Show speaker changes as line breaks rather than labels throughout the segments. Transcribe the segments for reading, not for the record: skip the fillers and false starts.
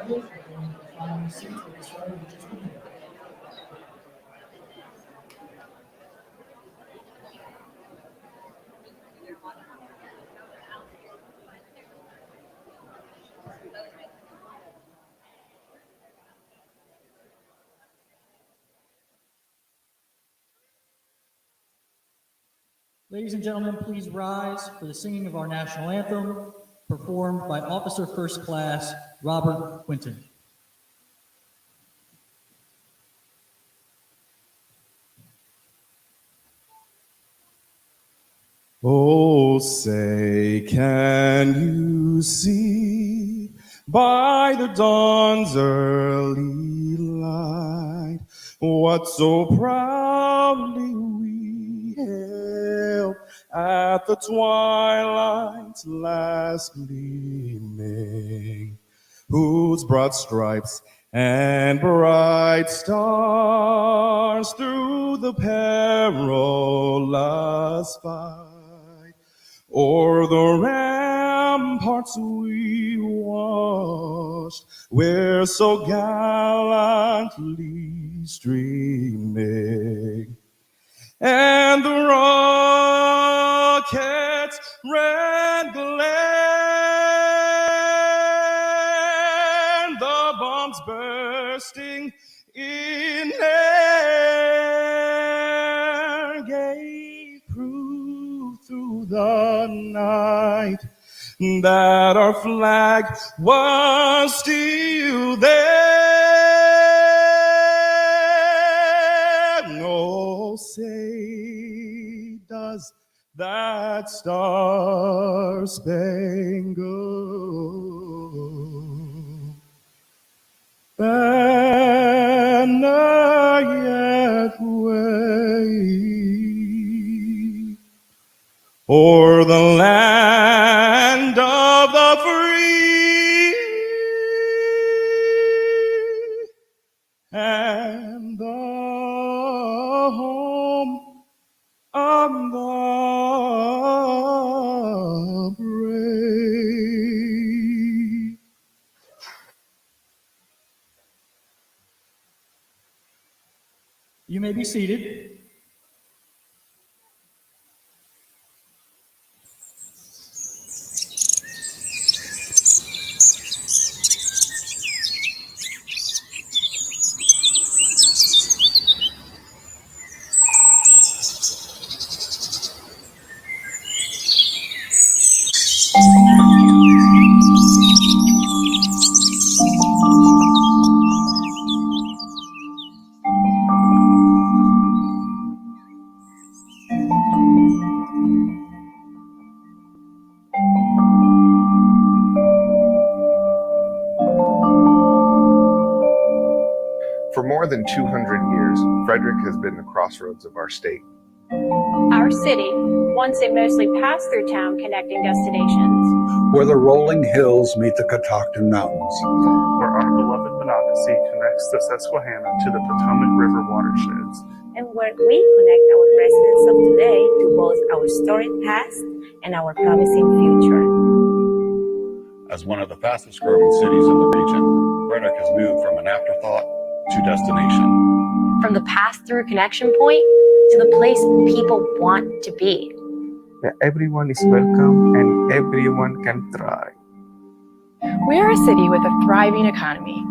pledge. We're going to find seats. We'll get started in just a minute. Ladies and gentlemen, please rise for the singing of our national anthem, performed by Officer First Class Robert Quinton.
Oh, say, can you see by the dawn's early light what so proudly we hailed at the twilight's last gleaming, whose broad stripes and bright stars through the perilous fight o'er the ramparts we watched, where so gallantly streaming, and the rocket's red glare, the bombs bursting in air, gave proof through the night that our flag was still there. Oh, say, does that star-spangled banner yet wave o'er the land of the free and the home of the brave?
You may be seated.
For more than 200 years, Frederick has been the crossroads of our state.
Our city, once a mostly pass-through town connecting destinations,
where the rolling hills meet the Catoctin Mountains,
where our beloved Monocacy connects the Susquehanna to the Potomac River watersheds,
and where we connect our residents of today to both our storied past and our promising future.
As one of the fastest growing cities in the region, Frederick has moved from an afterthought to destination.
from the pass-through connection point to the place people want to be.
Where everyone is welcome and everyone can thrive.
We're a city with a thriving economy.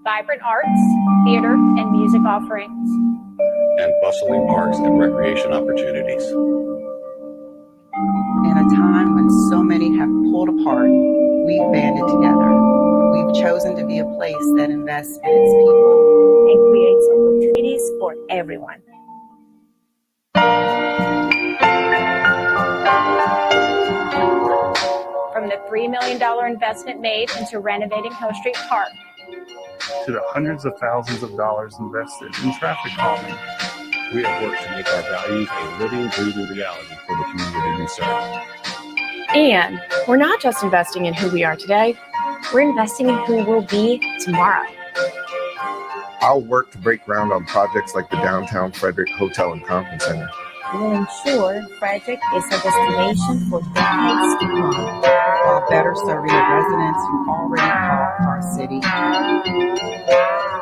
Vibrant arts, theater, and music offerings.
And bustling parks and recreation opportunities.
In a time when so many have pulled apart, we've banded together. We've chosen to be a place that invests in its people
and creates opportunities for everyone.
From the $3 million investment made into renovating Hill Street Park,
to the hundreds of thousands of dollars invested in traffic calming,
we have worked to make our values a living, breathing reality for the community we serve.
And we're not just investing in who we are today,
we're investing in who we'll be tomorrow.
I'll work to break ground on projects like the Downtown Frederick Hotel and Conference Center,
We will ensure Frederick is a destination for decades to come,
while better serving the residents who already call our city home.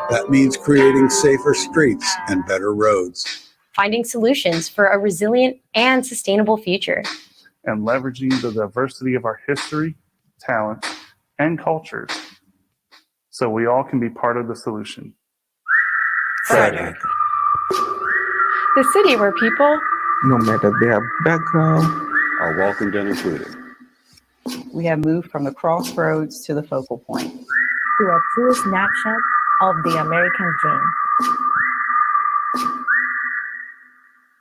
That means creating safer streets and better roads.
Finding solutions for a resilient and sustainable future.
And leveraging the diversity of our history, talents, and cultures so we all can be part of the solution.
Frederick.
The city where people,
no matter their background,
Are welcomed and included.
We have moved from the crossroads to the focal point.
to a true snapshot of the American dream.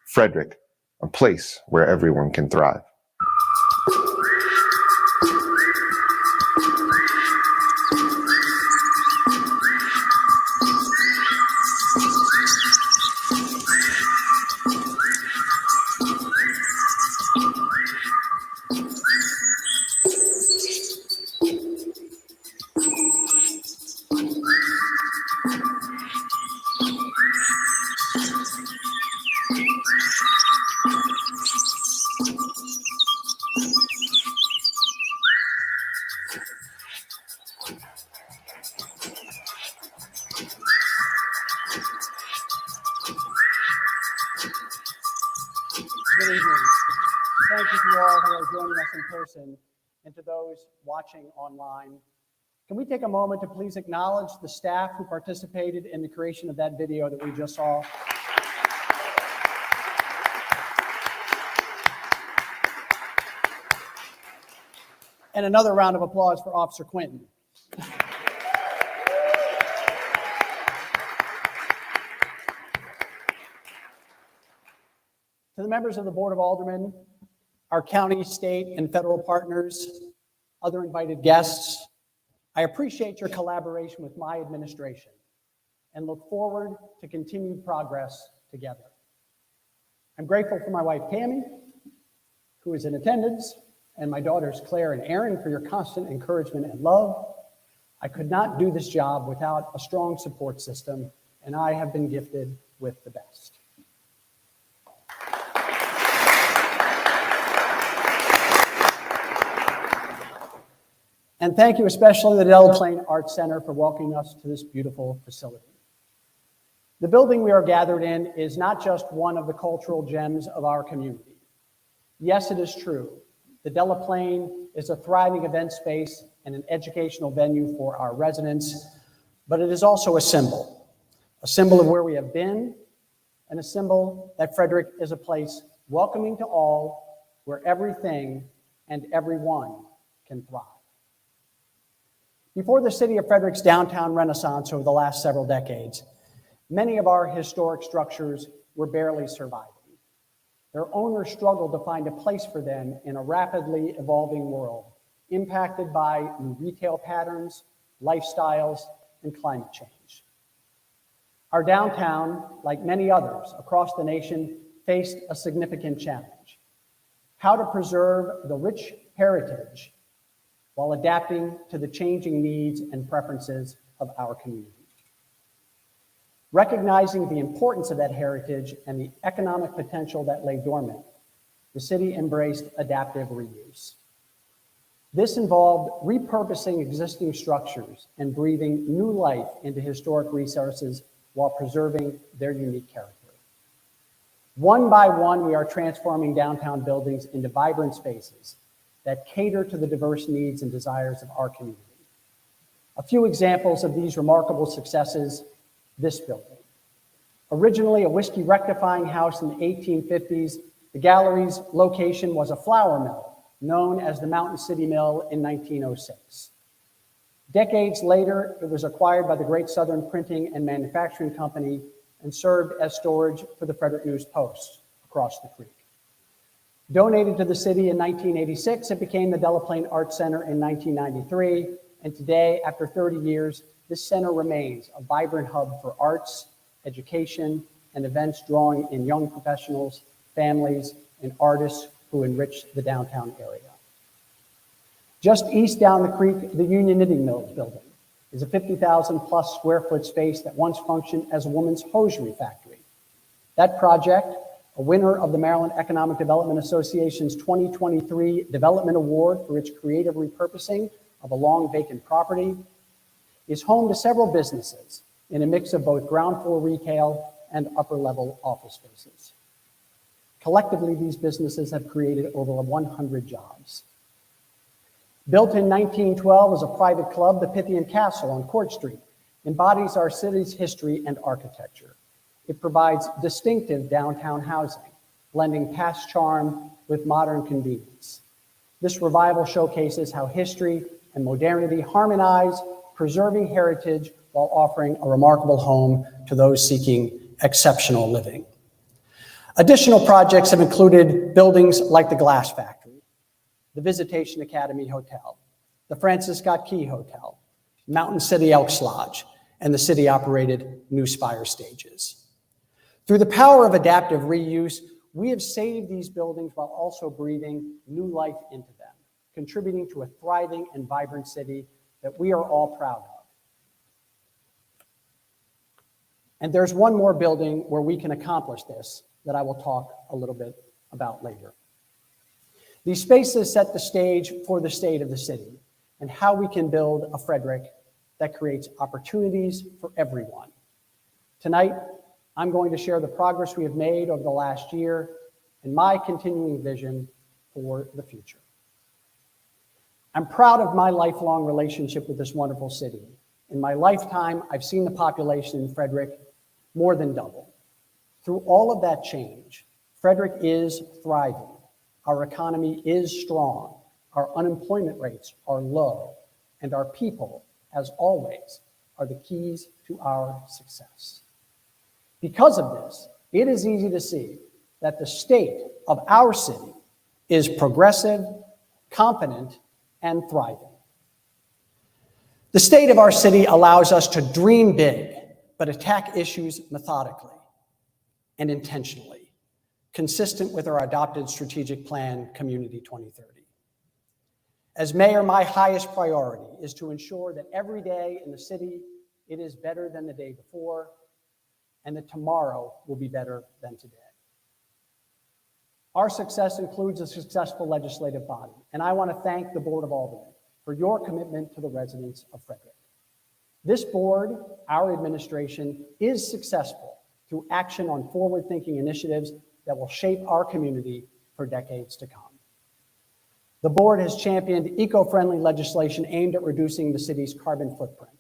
Frederick, a place where everyone can thrive.
Good evening. Thank you to all who are joining us in person and to those watching online. Can we take a moment to please acknowledge the staff who participated in the creation of that video that we just saw? And another round of applause for Officer Quinton. To the members of the Board of Aldermen, our county, state, and federal partners, other invited guests, I appreciate your collaboration with my administration and look forward to continued progress together. I'm grateful for my wife, Tammy, who is in attendance, and my daughters, Claire and Erin, for your constant encouragement and love. I could not do this job without a strong support system, and I have been gifted with the best. And thank you especially to the Delaplane Arts Center for welcoming us to this beautiful facility. The building we are gathered in is not just one of the cultural gems of our community. Yes, it is true. The Delaplane is a thriving event space and an educational venue for our residents, but it is also a symbol of where we have been, and a symbol that Frederick is a place welcoming to all, where everything and everyone can thrive. Before the city of Frederick's downtown renaissance over the last several decades, many of our historic structures were barely surviving. Their owners struggled to find a place for them in a rapidly evolving world, impacted by new retail patterns, lifestyles, and climate change. Our downtown, like many others across the nation, faced a significant challenge: how to preserve the rich heritage while adapting to the changing needs and preferences of our community. Recognizing the importance of that heritage and the economic potential that lay dormant, the city embraced adaptive reuse. This involved repurposing existing structures and breathing new life into historic resources while preserving their unique character. One by one, we are transforming downtown buildings into vibrant spaces that cater to the diverse needs and desires of our community. A few examples of these remarkable successes: this building. Originally a whiskey rectifying house in the 1850s, the gallery's location was a flour mill known as the Mountain City Mill in 1906. Decades later, it was acquired by the Great Southern Printing and Manufacturing Company and served as storage for the Frederick News Post across the creek. Donated to the city in 1986, it became the Delaplane Arts Center in 1993, and today, after 30 years, this center remains a vibrant hub for arts, education, and events drawing in young professionals, families, and artists who enrich the downtown area. Just east down the creek, the Union Knitting Mills building is a 50,000 plus square foot space that once functioned as a woman's hosiery factory. That project, a winner of the Maryland Economic Development Association's 2023 Development Award for its creative repurposing of a long vacant property, is home to several businesses in a mix of both ground floor retail and upper level office spaces. Collectively, these businesses have created over 100 jobs. Built in 1912 as a private club, the Pythian Castle on Court Street embodies our city's history and architecture. It provides distinctive downtown housing, blending past charm with modern convenience. This revival showcases how history and modernity harmonize, preserving heritage while offering a remarkable home to those seeking exceptional living. Additional projects have included buildings like the Glass Factory, the Visitation Academy Hotel, the Francis Scott Key Hotel, Mountain City Elks Lodge, and the city-operated New Spire Stages. Through the power of adaptive reuse, we have saved these buildings while also breathing new life into them, contributing to a thriving and vibrant city that we are all proud of. And there's one more building where we can accomplish this that I will talk a little bit about later. These spaces set the stage for the state of the city and how we can build a Frederick that creates opportunities for everyone. Tonight, I'm going to share the progress we have made over the last year and my continuing vision for the future. I'm proud of my lifelong relationship with this wonderful city. In my lifetime, I've seen the population in Frederick more than double. Through all of that change, Frederick is thriving. Our economy is strong. Our unemployment rates are low, and our people, as always, are the keys to our success. Because of this, it is easy to see that the state of our city is progressive, confident, and thriving. The state of our city allows us to dream big, but attack issues methodically and intentionally, consistent with our adopted strategic plan, Community 2030. As mayor, my highest priority is to ensure that every day in the city, it is better than the day before, and that tomorrow will be better than today. Our success includes a successful legislative body, and I want to thank the Board of Aldermen for your commitment to the residents of Frederick. This board, our administration, is successful through action on forward-thinking initiatives that will shape our community for decades to come. The board has championed eco-friendly legislation aimed at reducing the city's carbon footprint.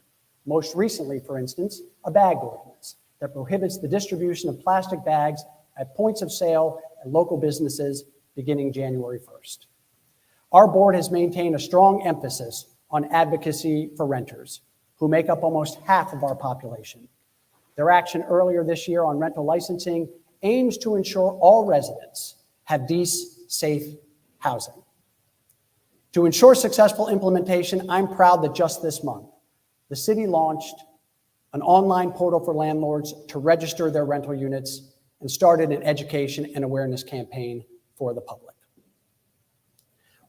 Most recently, for instance, a bag ordinance that prohibits the distribution of plastic bags at points of sale and local businesses beginning January 1st. Our board has maintained a strong emphasis on advocacy for renters, who make up almost half of our population. Their action earlier this year on rental licensing aims to ensure all residents have decent, safe housing. To ensure successful implementation, I'm proud that just this month, the city launched an online portal for landlords to register their rental units and started an education and awareness campaign for the public.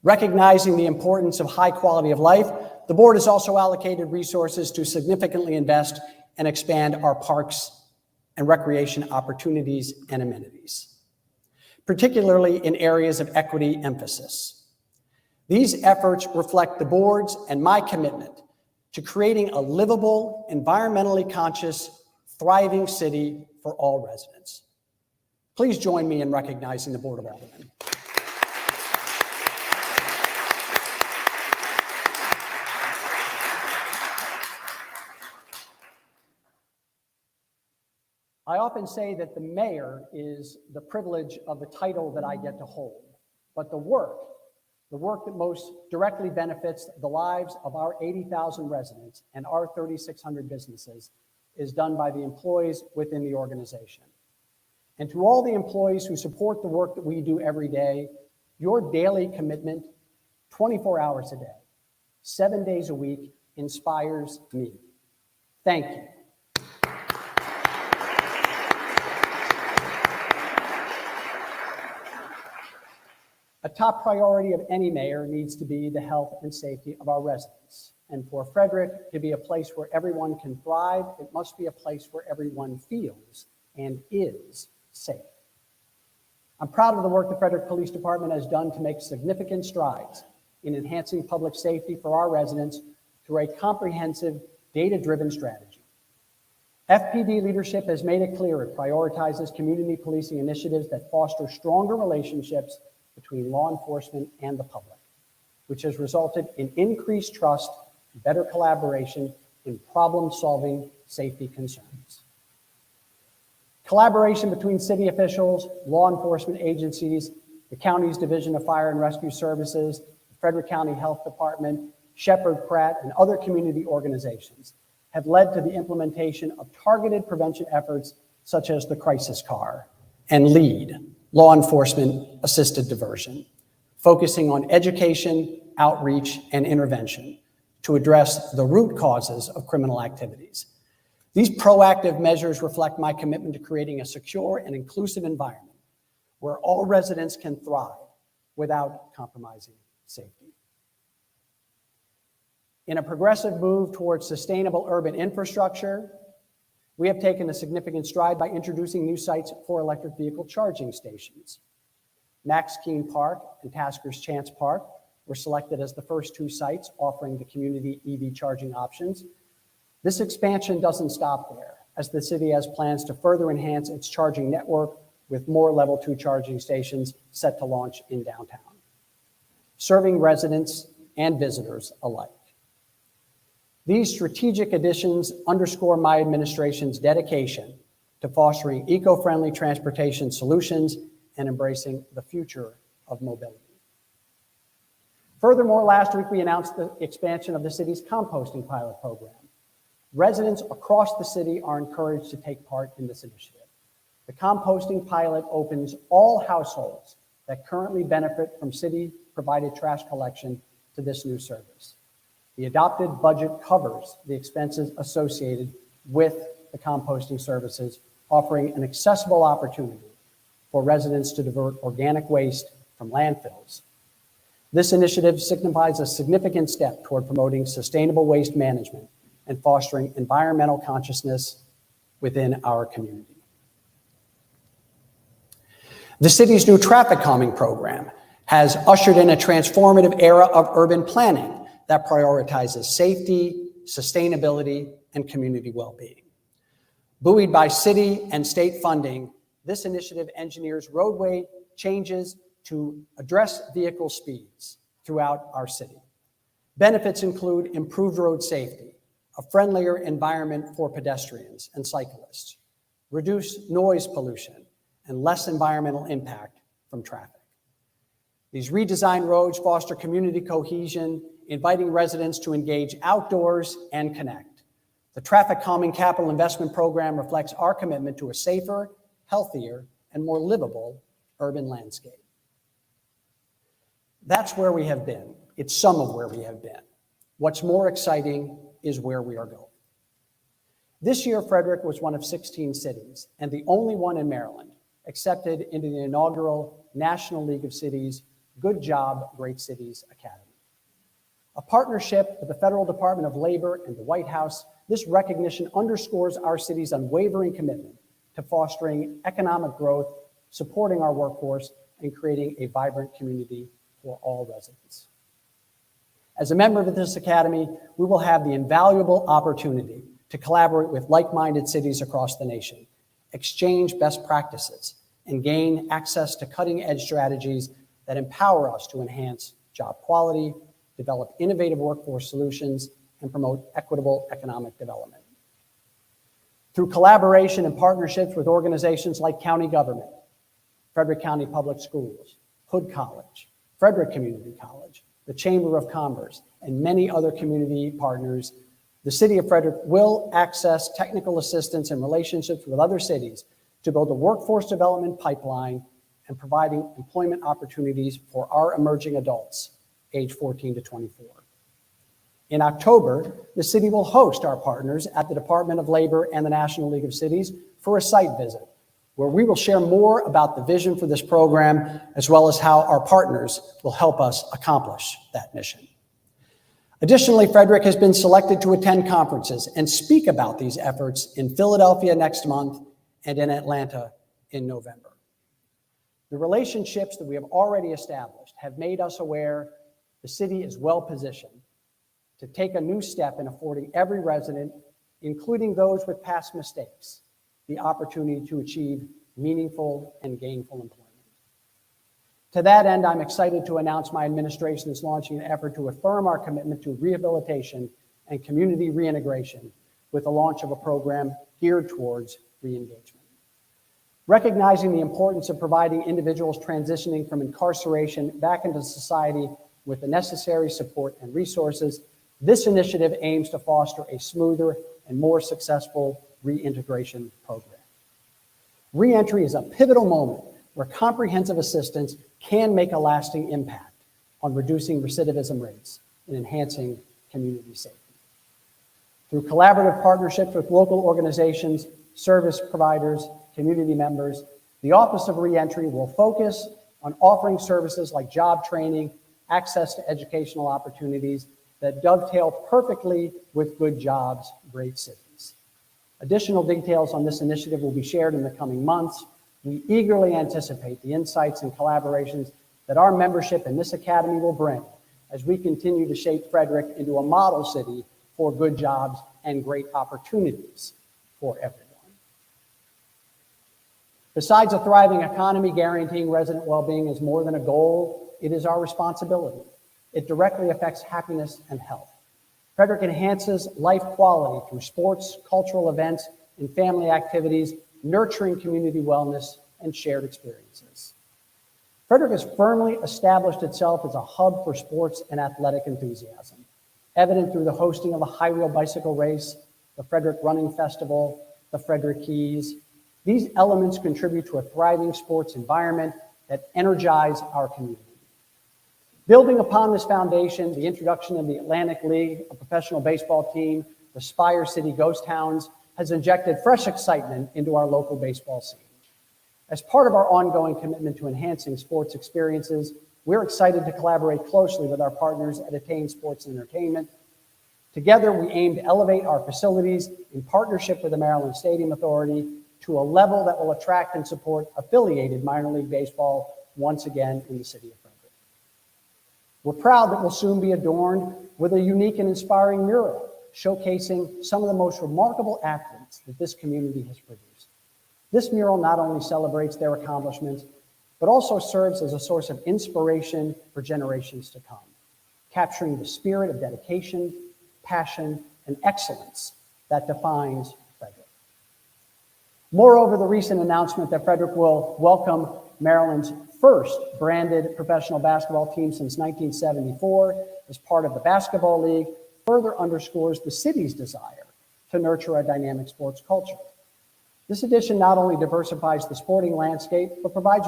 Recognizing the importance of high quality of life, the board has also allocated resources to significantly invest and expand our parks and recreation opportunities and amenities, particularly in areas of equity emphasis. These efforts reflect the board's and my commitment to creating a livable, environmentally conscious, thriving city for all residents. Please join me in recognizing the Board of Aldermen. I often say that the mayor is the privilege of the title that I get to hold, but the work that most directly benefits the lives of our 80,000 residents and our 3,600 businesses is done by the employees within the organization. And to all the employees who support the work that we do every day, your daily commitment, 24 hours a day, 7 days a week, inspires me. Thank you. A top priority of any mayor needs to be the health and safety of our residents. And for Frederick to be a place where everyone can thrive, it must be a place where everyone feels and is safe. I'm proud of the work the Frederick Police Department has done to make significant strides in enhancing public safety for our residents through a comprehensive, data-driven strategy. FPD leadership has made it clear it prioritizes community policing initiatives that foster stronger relationships between law enforcement and the public, which has resulted in increased trust and better collaboration in problem-solving safety concerns. Collaboration between city officials, law enforcement agencies, the county's Division of Fire and Rescue Services, the Frederick County Health Department, Shepherd Pratt, and other community organizations have led to the implementation of targeted prevention efforts such as the crisis car and LEAD, law enforcement assisted diversion, focusing on education, outreach, and intervention to address the root causes of criminal activities. These proactive measures reflect my commitment to creating a secure and inclusive environment where all residents can thrive without compromising safety. In a progressive move towards sustainable urban infrastructure, we have taken a significant stride by introducing new sites for electric vehicle charging stations. Max Keene Park and Tasker's Chance Park were selected as the first two sites offering the community EV charging options. This expansion doesn't stop there, as the city has plans to further enhance its charging network with more level 2 charging stations set to launch in downtown, serving residents and visitors alike. These strategic additions underscore my administration's dedication to fostering eco-friendly transportation solutions and embracing the future of mobility. Furthermore, last week we announced the expansion of the city's composting pilot program. Residents across the city are encouraged to take part in this initiative. The composting pilot opens all households that currently benefit from city-provided trash collection to this new service. The adopted budget covers the expenses associated with the composting services, offering an accessible opportunity for residents to divert organic waste from landfills. This initiative signifies a significant step toward promoting sustainable waste management and fostering environmental consciousness within our community. The city's new traffic calming program has ushered in a transformative era of urban planning that prioritizes safety, sustainability, and community well-being. Buoyed by city and state funding, this initiative engineers roadway changes to address vehicle speeds throughout our city. Benefits include improved road safety, a friendlier environment for pedestrians and cyclists, reduced noise pollution, and less environmental impact from traffic. These redesigned roads foster community cohesion, inviting residents to engage outdoors and connect. The Traffic Calming Capital Investment Program reflects our commitment to a safer, healthier, and more livable urban landscape. That's where we have been. It's some of where we have been. What's more exciting is where we are going. This year, Frederick was one of 16 cities and the only one in Maryland accepted into the inaugural National League of Cities Good Job, Great Cities Academy. A partnership with the Federal Department of Labor and the White House, this recognition underscores our city's unwavering commitment to fostering economic growth, supporting our workforce, and creating a vibrant community for all residents. As a member of this academy, we will have the invaluable opportunity to collaborate with like-minded cities across the nation, exchange best practices, and gain access to cutting-edge strategies that empower us to enhance job quality, develop innovative workforce solutions, and promote equitable economic development. Through collaboration and partnerships with organizations like county government, Frederick County Public Schools, Hood College, Frederick Community College, the Chamber of Commerce, and many other community partners, the City of Frederick will access technical assistance and relationships with other cities to build a workforce development pipeline and providing employment opportunities for our emerging adults, age 14 to 24. In October, the city will host our partners at the Department of Labor and the National League of Cities for a site visit, where we will share more about the vision for this program, as well as how our partners will help us accomplish that mission. Additionally, Frederick has been selected to attend conferences and speak about these efforts in Philadelphia next month and in Atlanta in November. The relationships that we have already established have made us aware the city is well positioned to take a new step in affording every resident, including those with past mistakes, the opportunity to achieve meaningful and gainful employment. To that end, I'm excited to announce my administration is launching an effort to affirm our commitment to rehabilitation and community reintegration with the launch of a program geared towards re-engagement. Recognizing the importance of providing individuals transitioning from incarceration back into society with the necessary support and resources, this initiative aims to foster a smoother and more successful reintegration program. Reentry is a pivotal moment where comprehensive assistance can make a lasting impact on reducing recidivism rates and enhancing community safety. Through collaborative partnerships with local organizations, service providers, community members, the Office of Reentry will focus on offering services like job training, access to educational opportunities that dovetail perfectly with good jobs, great cities. Additional details on this initiative will be shared in the coming months. We eagerly anticipate the insights and collaborations that our membership in this academy will bring as we continue to shape Frederick into a model city for good jobs and great opportunities for everyone. Besides a thriving economy, guaranteeing resident well-being is more than a goal. It is our responsibility. It directly affects happiness and health. Frederick enhances life quality through sports, cultural events, and family activities, nurturing community wellness and shared experiences. Frederick has firmly established itself as a hub for sports and athletic enthusiasm, evident through the hosting of a high-wheel bicycle race, the Frederick Running Festival, the Frederick Keys. These elements contribute to a thriving sports environment that energize our community. Building upon this foundation, the introduction of the Atlantic League, a professional baseball team, the Spire City Ghost Hounds, has injected fresh excitement into our local baseball scene. As part of our ongoing commitment to enhancing sports experiences, we're excited to collaborate closely with our partners at Attain Sports and Entertainment. Together, we aim to elevate our facilities in partnership with the Maryland Stadium Authority to a level that will attract and support affiliated minor league baseball once again in the city of Frederick. We're proud that we'll soon be adorned with a unique and inspiring mural showcasing some of the most remarkable athletes that this community has produced. This mural not only celebrates their accomplishments, but also serves as a source of inspiration for generations to come, capturing the spirit of dedication, passion, and excellence that defines Frederick. Moreover, the recent announcement that Frederick will welcome Maryland's first branded professional basketball team since 1974 as part of the Basketball League further underscores the city's desire to nurture a dynamic sports culture. This addition not only diversifies the sporting landscape, but provides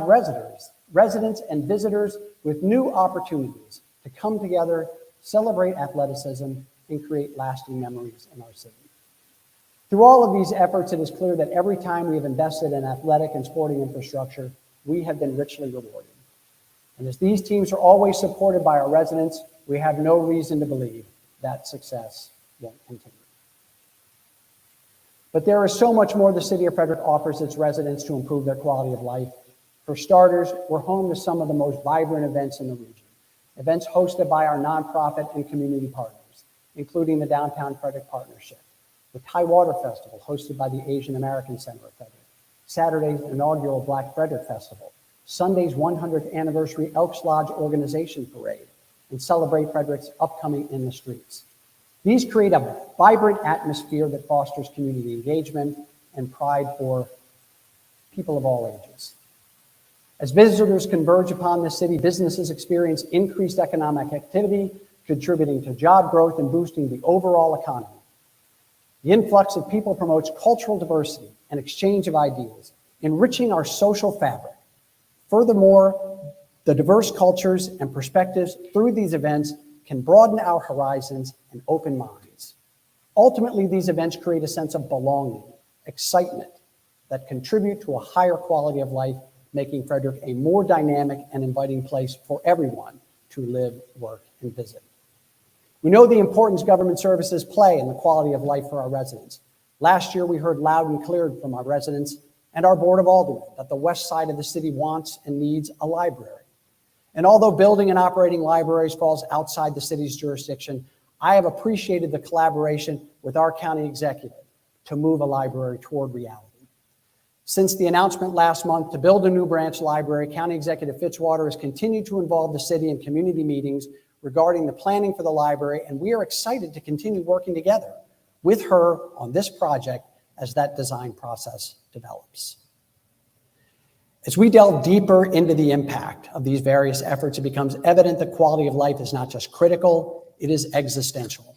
residents and visitors with new opportunities to come together, celebrate athleticism, and create lasting memories in our city. Through all of these efforts, it is clear that every time we have invested in athletic and sporting infrastructure, we have been richly rewarded. And as these teams are always supported by our residents, we have no reason to believe that success won't continue. But there is so much more the city of Frederick offers its residents to improve their quality of life. For starters, we're home to some of the most vibrant events in the region. Events hosted by our nonprofit and community partners, including the Downtown Frederick Partnership, the Thai Water Festival hosted by the Asian American Center of Frederick, Saturday's inaugural Black Frederick Festival, Sunday's 100th anniversary Elks Lodge Organization Parade, and Celebrate Frederick's upcoming In the Streets. These create a vibrant atmosphere that fosters community engagement and pride for people of all ages. As visitors converge upon this city, businesses experience increased economic activity, contributing to job growth and boosting the overall economy. The influx of people promotes cultural diversity and exchange of ideas, enriching our social fabric. Furthermore, the diverse cultures and perspectives through these events can broaden our horizons and open minds. Ultimately, these events create a sense of belonging, excitement that contribute to a higher quality of life, making Frederick a more dynamic and inviting place for everyone to live, work, and visit. We know the importance government services play in the quality of life for our residents. Last year, we heard loud and clear from our residents and our Board of Aldermen that the west side of the city wants and needs a library. And although building and operating libraries falls outside the city's jurisdiction, I have appreciated the collaboration with our county executive to move a library toward reality. Since the announcement last month to build a new branch library, County Executive Fitzwater has continued to involve the city in community meetings regarding the planning for the library, and we are excited to continue working together with her on this project as that design process develops. As we delve deeper into the impact of these various efforts, it becomes evident that quality of life is not just critical, it is existential.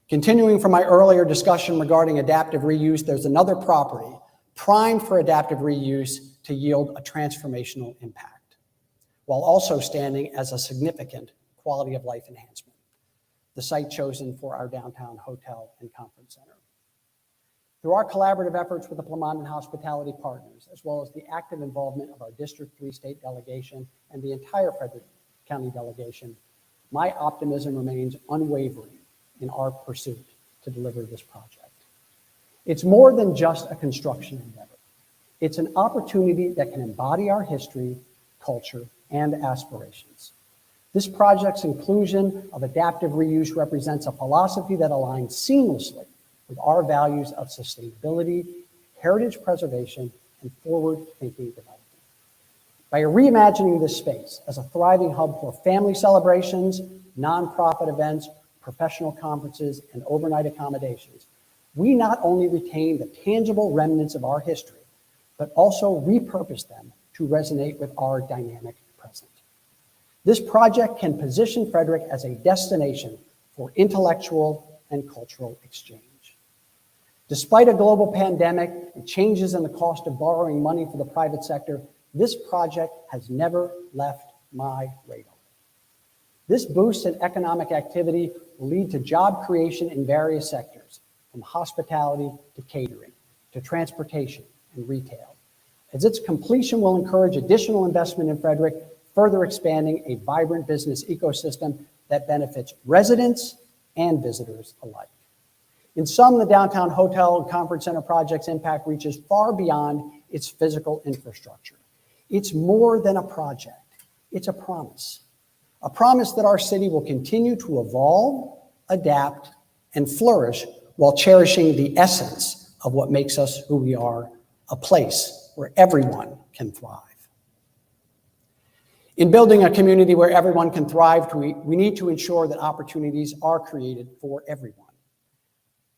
Continuing from my earlier discussion regarding adaptive reuse, there's another property primed for adaptive reuse to yield a transformational impact, while also standing as a significant quality of life enhancement: the site chosen for our downtown hotel and conference center. Through our collaborative efforts with the Plymouth Hospitality Partners, as well as the active involvement of our District 3 state delegation and the entire Frederick County delegation, my optimism remains unwavering in our pursuit to deliver this project. It's more than just a construction endeavor. It's an opportunity that can embody our history, culture, and aspirations. This project's inclusion of adaptive reuse represents a philosophy that aligns seamlessly with our values of sustainability, heritage preservation, and forward-thinking development. By reimagining this space as a thriving hub for family celebrations, nonprofit events, professional conferences, and overnight accommodations, we not only retain the tangible remnants of our history, but also repurpose them to resonate with our dynamic present. This project can position Frederick as a destination for intellectual and cultural exchange. Despite a global pandemic and changes in the cost of borrowing money for the private sector, this project has never left my radar. This boost in economic activity will lead to job creation in various sectors, from hospitality to catering, to transportation and retail, as its completion will encourage additional investment in Frederick, further expanding a vibrant business ecosystem that benefits residents and visitors alike. In sum, the downtown hotel and conference center project's impact reaches far beyond its physical infrastructure. It's more than a project. It's a promise that our city will continue to evolve, adapt, and flourish while cherishing the essence of what makes us who we are, a place where everyone can thrive. In building a community where everyone can thrive, we need to ensure that opportunities are created for everyone.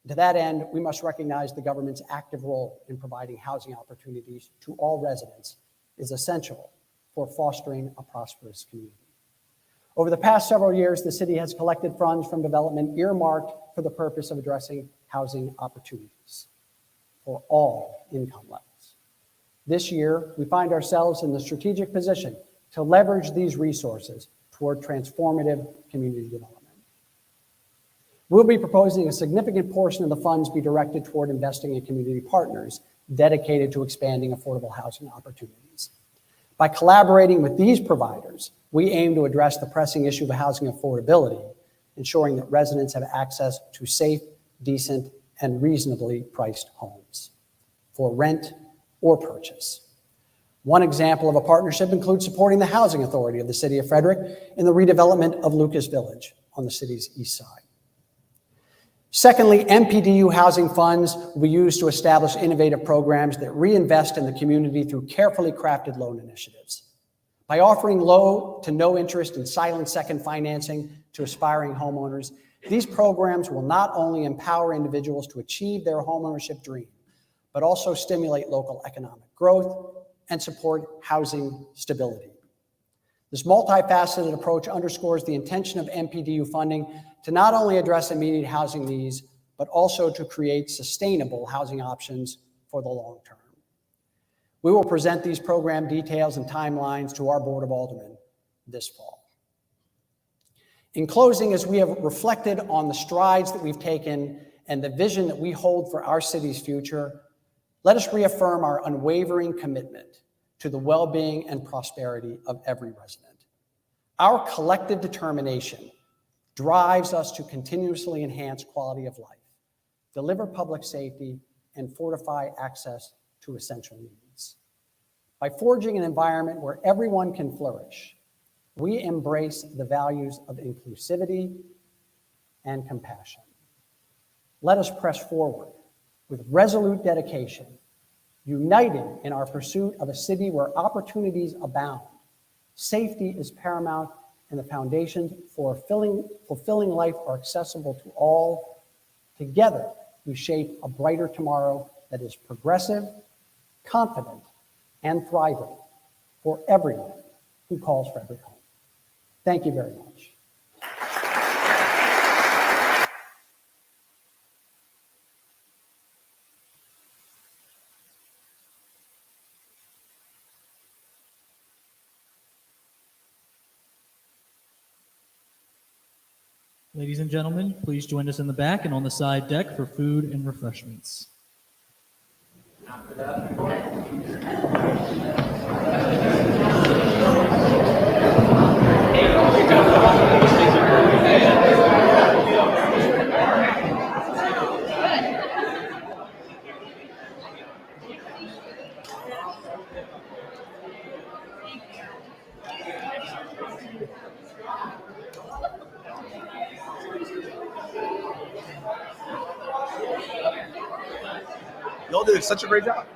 To that end, we must recognize the government's active role in providing housing opportunities to all residents is essential for fostering a prosperous community. Over the past several years, the city has collected funds from development earmarked for the purpose of addressing housing opportunities for all income levels. This year, we find ourselves in the strategic position to leverage these resources toward transformative community development. We'll be proposing a significant portion of the funds be directed toward investing in community partners dedicated to expanding affordable housing opportunities. By collaborating with these providers, we aim to address the pressing issue of housing affordability, ensuring that residents have access to safe, decent, and reasonably priced homes for rent or purchase. One example of a partnership includes supporting the Housing Authority of the City of Frederick in the redevelopment of Lucas Village on the city's east side. Secondly, MPDU housing funds will be used to establish innovative programs that reinvest in the community through carefully crafted loan initiatives. By offering low to no interest and silent second financing to aspiring homeowners, these programs will not only empower individuals to achieve their homeownership dream, but also stimulate local economic growth and support housing stability. This multifaceted approach underscores the intention of MPDU funding to not only address immediate housing needs, but also to create sustainable housing options for the long term. We will present these program details and timelines to our Board of Aldermen this fall. In closing, as we have reflected on the strides that we've taken and the vision that we hold for our city's future, let us reaffirm our unwavering commitment to the well-being and prosperity of every resident. Our collective determination drives us to continuously enhance quality of life, deliver public safety, and fortify access to essential needs. By forging an environment where everyone can flourish, we embrace the values of inclusivity and compassion. Let us press forward with resolute dedication, united in our pursuit of a city where opportunities abound, safety is paramount, and the foundations for fulfilling life are accessible to all. Together, we shape a brighter tomorrow that is progressive, confident, and thriving for everyone who calls Frederick home. Thank you very much.
Ladies and gentlemen, please join us in the back and on the side deck for food and refreshments.
Y'all did such a great job.